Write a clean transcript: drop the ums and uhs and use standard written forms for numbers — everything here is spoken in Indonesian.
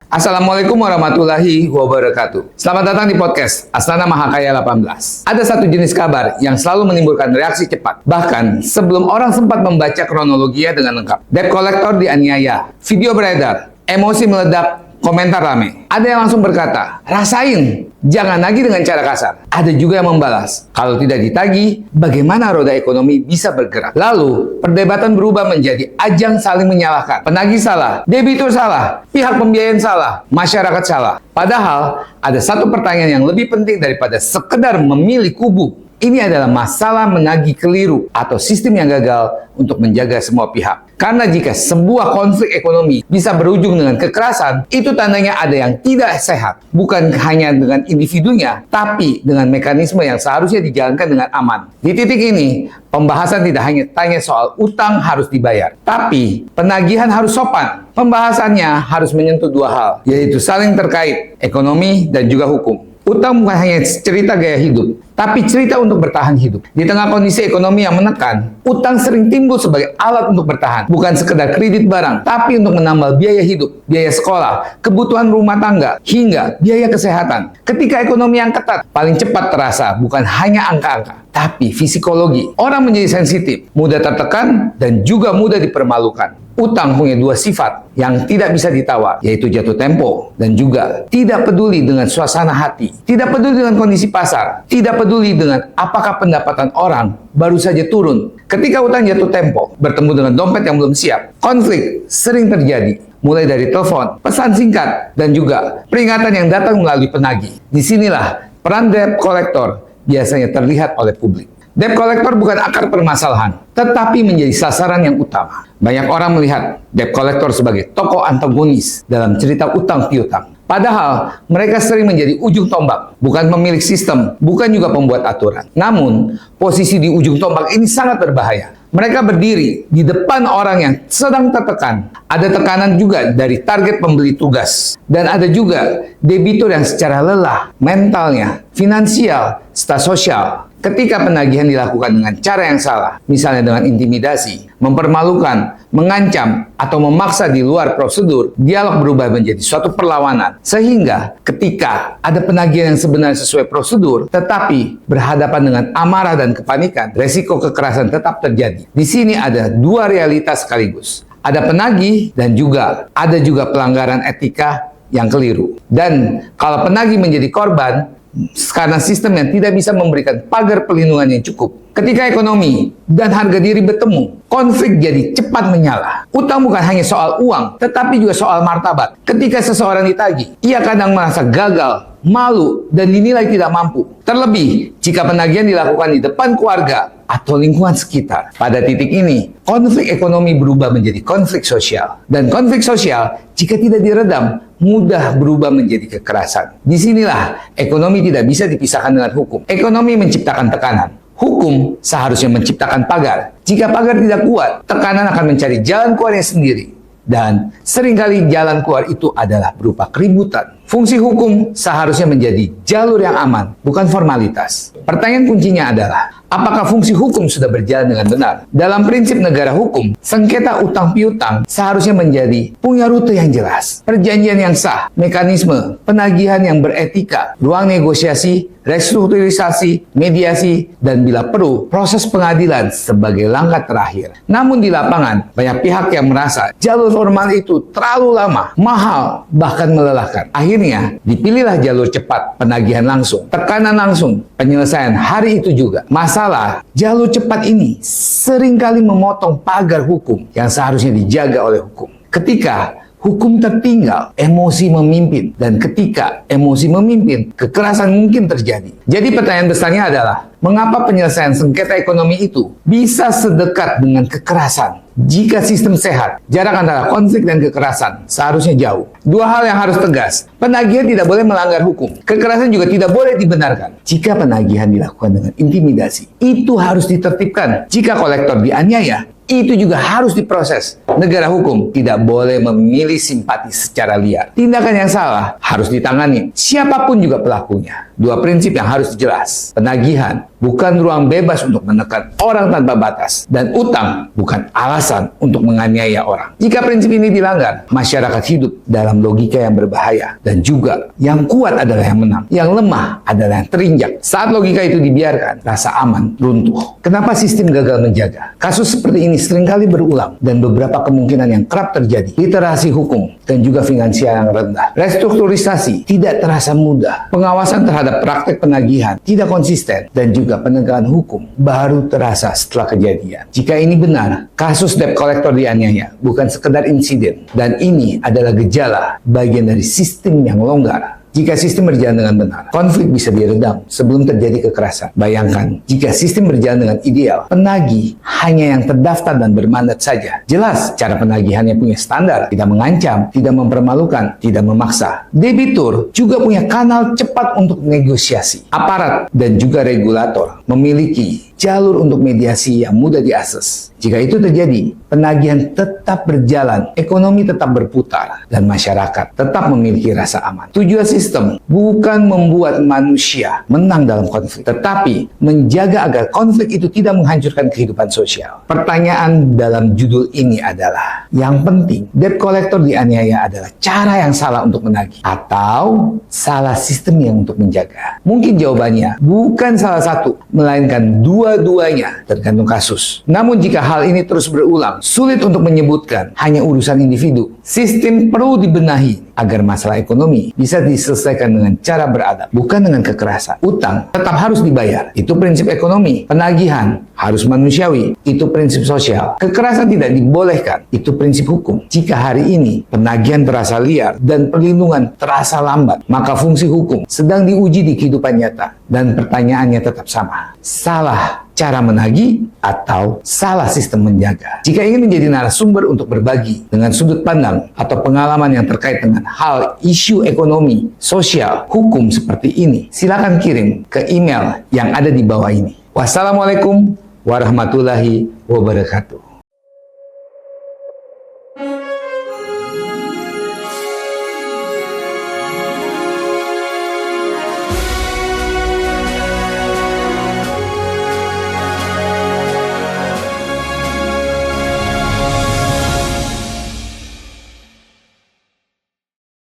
Assalamualaikum warahmatullahi wabarakatuh. Selamat datang di podcast Astana Mahakaya 18. Ada satu jenis kabar yang selalu menimbulkan reaksi cepat. Bahkan sebelum orang sempat membaca kronologinya dengan lengkap. Debt collector dianiaya, video beredar, emosi meledak, komentar rame. Ada yang langsung berkata, rasain, jangan nagih dengan cara kasar. Ada juga yang membalas, kalau tidak ditagih, bagaimana roda ekonomi bisa bergerak? Lalu, perdebatan berubah menjadi ajang saling menyalahkan. Penagih salah, debitur salah, pihak pembiayaan salah, masyarakat salah. Padahal, ada satu pertanyaan yang lebih penting daripada sekedar memilih kubu. Ini adalah masalah menagih keliru atau sistem yang gagal untuk menjaga semua pihak. Karena jika sebuah konflik ekonomi bisa berujung dengan kekerasan, itu tandanya ada yang tidak sehat. Bukan hanya dengan individunya, tapi dengan mekanisme yang seharusnya dijalankan dengan aman. Di titik ini, pembahasan tidak hanya tanya soal utang harus dibayar, tapi penagihan harus sopan. Pembahasannya harus menyentuh dua hal, yaitu saling terkait, ekonomi dan juga hukum. Utang bukan hanya cerita gaya hidup, tapi cerita untuk bertahan hidup. Di tengah kondisi ekonomi yang menekan, utang sering timbul sebagai alat untuk bertahan. Bukan sekedar kredit barang, tapi untuk menambal biaya hidup, biaya sekolah, kebutuhan rumah tangga, hingga biaya kesehatan. Ketika ekonomi yang ketat, paling cepat terasa bukan hanya angka-angka, tapi psikologi. Orang menjadi sensitif, mudah tertekan, dan juga mudah dipermalukan. Utang punya dua sifat yang tidak bisa ditawar, yaitu jatuh tempo dan juga tidak peduli dengan suasana hati, tidak peduli dengan kondisi pasar, tidak peduli dengan apakah pendapatan orang baru saja turun. Ketika utang jatuh tempo, bertemu dengan dompet yang belum siap, konflik sering terjadi. Mulai dari telepon, pesan singkat, dan juga peringatan yang datang melalui penagih. Disinilah peran debt collector biasanya terlihat oleh publik. Debt collector bukan akar permasalahan, tetapi menjadi sasaran yang utama. Banyak orang melihat debt collector sebagai tokoh antagonis dalam cerita utang piutang. Padahal mereka sering menjadi ujung tombak, bukan pemilik sistem, bukan juga pembuat aturan. Namun, posisi di ujung tombak ini sangat berbahaya. Mereka berdiri di depan orang yang sedang tertekan. Ada tekanan juga dari target pembeli tugas. Dan ada juga debitur yang secara lelah, mentalnya, finansial, status sosial. Ketika penagihan dilakukan dengan cara yang salah, misalnya dengan intimidasi, mempermalukan, mengancam, atau memaksa di luar prosedur, dialog berubah menjadi suatu perlawanan. Sehingga ketika ada penagihan yang sebenarnya sesuai prosedur, tetapi berhadapan dengan amarah dan kepanikan, resiko kekerasan tetap terjadi. Di sini ada dua realitas sekaligus. Ada penagih dan juga ada pelanggaran etika yang keliru. Dan kalau penagih menjadi korban, karena sistem yang tidak bisa memberikan pagar perlindungan yang cukup. Ketika ekonomi dan harga diri bertemu, konflik jadi cepat menyala. Utang bukan hanya soal uang, tetapi juga soal martabat. Ketika seseorang ditagih, ia kadang merasa gagal, malu, dan dinilai tidak mampu. Terlebih, jika penagihan dilakukan di depan keluarga atau lingkungan sekitar. Pada titik ini, konflik ekonomi berubah menjadi konflik sosial. Dan konflik sosial, jika tidak diredam, mudah berubah menjadi kekerasan. Disinilah ekonomi tidak bisa dipisahkan dengan hukum. Ekonomi menciptakan tekanan. Hukum seharusnya menciptakan pagar. Jika pagar tidak kuat, tekanan akan mencari jalan keluarnya sendiri. Dan seringkali jalan keluar itu adalah berupa keributan. Fungsi hukum seharusnya menjadi jalur yang aman, bukan formalitas. Pertanyaan kuncinya adalah, apakah fungsi hukum sudah berjalan dengan benar? Dalam prinsip negara hukum, sengketa utang piutang seharusnya menjadi punya rute yang jelas, perjanjian yang sah, mekanisme, penagihan yang beretika, ruang negosiasi, restrukturisasi, mediasi, dan bila perlu, proses pengadilan sebagai langkah terakhir. Namun di lapangan, banyak pihak yang merasa jalur formal itu terlalu lama, mahal, bahkan melelahkan. Akhirnya, dipilihlah jalur cepat, penagihan langsung, tekanan langsung, penyelesaian hari itu juga. Masalah, jalur cepat ini seringkali memotong pagar hukum yang seharusnya dijaga oleh hukum. Ketika hukum tertinggal, emosi memimpin. Dan ketika emosi memimpin, kekerasan mungkin terjadi. Jadi pertanyaan besarnya adalah, mengapa penyelesaian sengketa ekonomi itu bisa sedekat dengan kekerasan? Jika sistem sehat, jarak antara konflik dan kekerasan seharusnya jauh. Dua hal yang harus tegas. Penagihan tidak boleh melanggar hukum. Kekerasan juga tidak boleh dibenarkan. Jika penagihan dilakukan dengan intimidasi, itu harus ditertibkan. Jika kolektor dianiaya, itu juga harus diproses. Negara hukum tidak boleh memilih simpati secara liar. Tindakan yang salah harus ditangani, siapapun juga pelakunya. Dua prinsip yang harus jelas. Penagihan bukan ruang bebas untuk menekan orang tanpa batas, dan utang bukan alasan untuk menganiaya orang. Jika prinsip ini dilanggar, masyarakat hidup dalam logika yang berbahaya, dan juga yang kuat adalah yang menang, yang lemah adalah yang terinjak. Saat logika itu dibiarkan, rasa aman runtuh. Kenapa sistem gagal menjaga? Kasus seperti ini seringkali berulang, dan beberapa kemungkinan yang kerap terjadi. Literasi hukum dan juga finansial yang rendah. Restrukturisasi tidak terasa mudah. Pengawasan terhadap praktek penagihan tidak konsisten, dan juga penegakan hukum baru terasa setelah kejadian. Jika ini benar, kasus debt collector dianiaya bukan sekedar insiden, dan ini adalah gejala bagian dari sistem yang longgar. Jika sistem berjalan dengan benar, konflik bisa diredam sebelum terjadi kekerasan. Bayangkan, jika sistem berjalan dengan ideal, penagih hanya yang terdaftar dan bermandat saja. Jelas, cara penagihannya punya standar, tidak mengancam, tidak mempermalukan, tidak memaksa. Debitur juga punya kanal cepat untuk negosiasi. Aparat dan juga regulator memiliki jalur untuk mediasi yang mudah diakses. Jika itu terjadi, penagihan tetap berjalan, ekonomi tetap berputar, dan masyarakat tetap memiliki rasa aman. Tujuan sistem bukan membuat manusia menang dalam konflik, tetapi menjaga agar konflik itu tidak menghancurkan kehidupan sosial. Pertanyaan dalam judul ini adalah, yang penting, debt collector dianiaya adalah cara yang salah untuk menagih, atau salah sistem yang untuk menjaga? Mungkin jawabannya bukan salah satu, melainkan dua-duanya, tergantung kasus. Namun jika hal ini terus berulang, sulit untuk menyebutkan hanya urusan individu. Sistem perlu dibenahi agar masalah ekonomi bisa diselesaikan dengan cara beradab, bukan dengan kekerasan. Utang tetap harus dibayar, itu prinsip ekonomi. Penagihan harus manusiawi, itu prinsip sosial. Kekerasan tidak dibolehkan, itu prinsip hukum. Jika hari ini penagihan terasa liar dan perlindungan terasa lambat, maka fungsi hukum sedang diuji di kehidupan nyata, dan pertanyaannya tetap sama. Salah cara menagih atau salah sistem menjaga? Jika ingin menjadi narasumber untuk berbagi dengan sudut pandang atau pengalaman yang terkait dengan hal isu ekonomi, sosial, hukum seperti ini, silakan kirim ke email yang ada di bawah ini. Wassalamualaikum warahmatullahi wabarakatuh.